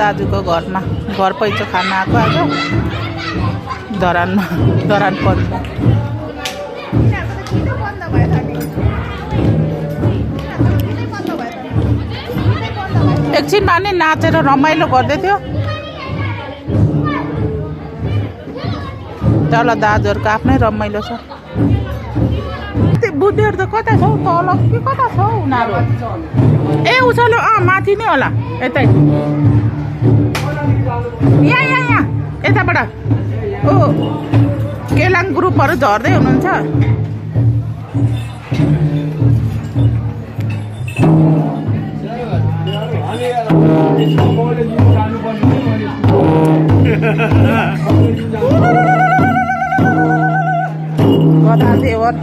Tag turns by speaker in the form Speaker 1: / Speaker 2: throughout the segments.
Speaker 1: दाजुको घरमा घर पैँचो खान आएको आज धरानमा धरान पर्छ। एकछिनमा नि नाचेर रमाइलो गर्दै थियो। तल दाजुहरूको आफ्नै रमाइलो छ। बुद्धिहरू त कता छ हौ, तल कि कता छ हौ उनीहरू? ए उचालो माथि नै होला, यतै यहाँ यताबाट ओ केलाङ ग्रुपहरू झर्दै हुनुहुन्छ। गधा देवर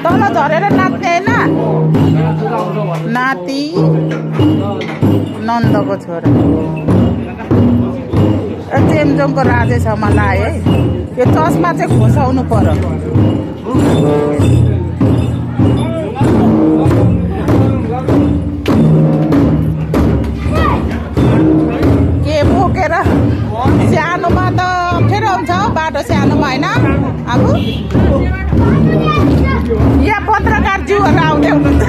Speaker 1: तल झरेर नाच्ने होइन, नाति नन्दको छोरा चेम्जोङको राजेशमा लाए है। यो चस्मा चाहिँ खोसाउनु पर्यो। के बोकेर सानोमा त अप्ठ्यारो हुन्छ, बाटो सानोमा होइन। अब यहाँ पत्रकार ज्यूहरू आउँदै हुनुहुन्छ।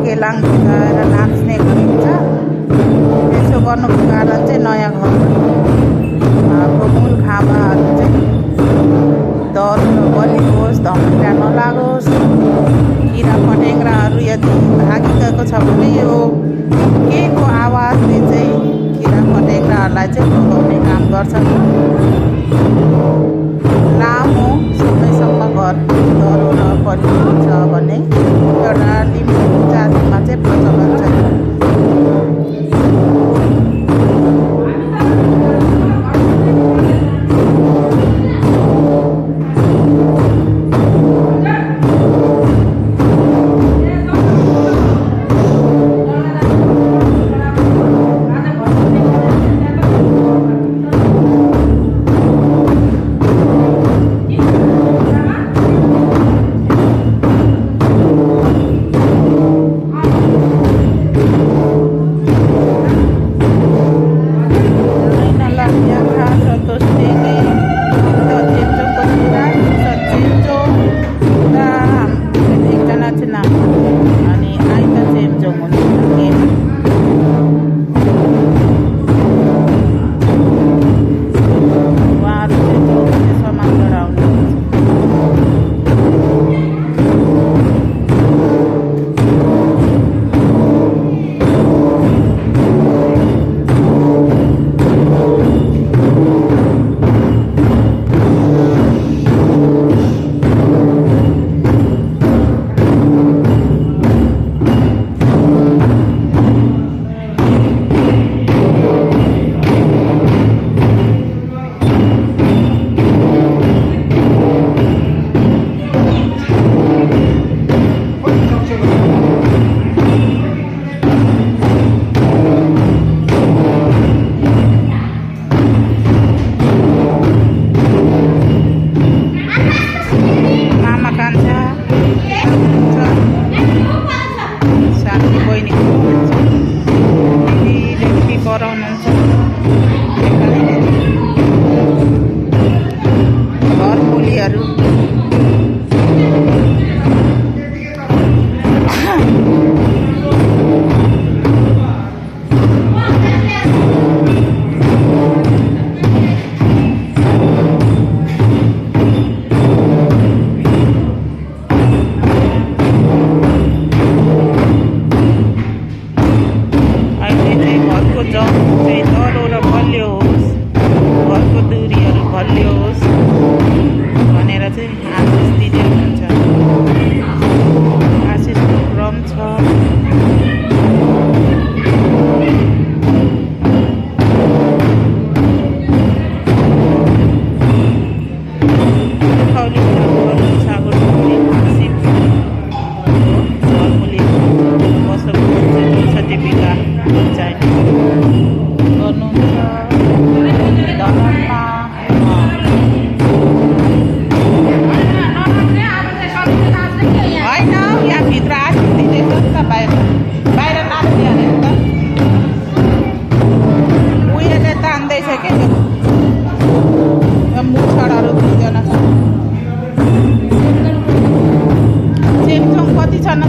Speaker 1: केलाङ भिजाएर नाच्ने गरिन्छ। त्यसो गर्नुको कारण चाहिँ नयाँ घरको मूल खामाहरू चाहिँ दह्रो बनियोस्, धमिरा नलागोस्। किरा फटेङ्ग्राहरू यदि भागिगएको छ भने यो केको आवाजले चाहिँ किरा फटेङ्ग्राहरूलाई चाहिँ भगाउने काम गर्छ। लामो समयसम्म घर दह्रो नपरिन्छ भने एउटा लिम्बू जातिमा चाहिँ प्रचलन छ। गराउनुहुन्छ घर पोलीहरू।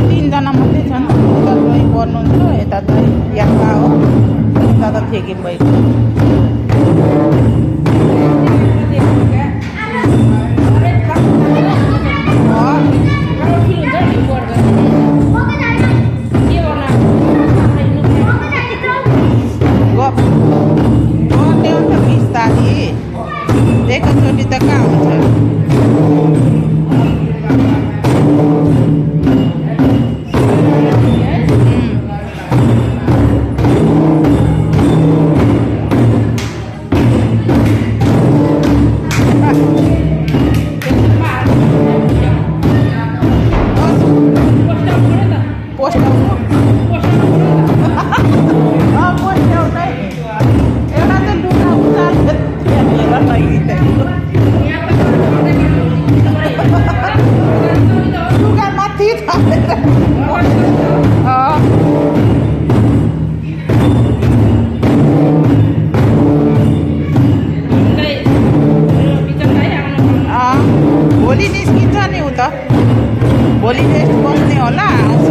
Speaker 1: तीनजना मात्रै छन्। उता पनि पर्नुहुन्छ, यता त यात्रा हो, उता त ठेकिम भएको। गर्ने हुन्छ बिस्तारी, एकैचोटि त कहाँ हुन्छ। भोलि निस्किन्छ नि उता, भोलि रेस्ट बस्ने होला, आउँछ।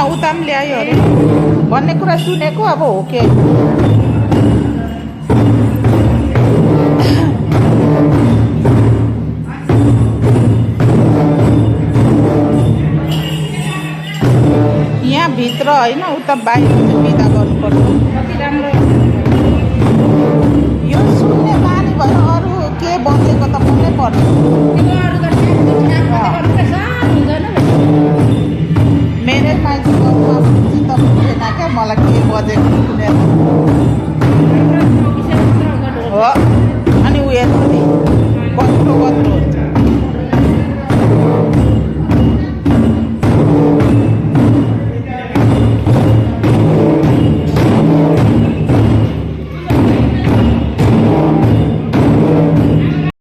Speaker 1: उता पनि ल्यायो अरे भन्ने कुरा सुनेको, अब हो के। यहाँ भित्र होइन, उता बाहिर बिदा गर्नुपर्छ। यो सुन्ने बानी भयो, अरू के बसेको त कुनै पर्छ। मेरै मान्छे त बुझेन क्या, मलाई के बजेको सुनेर।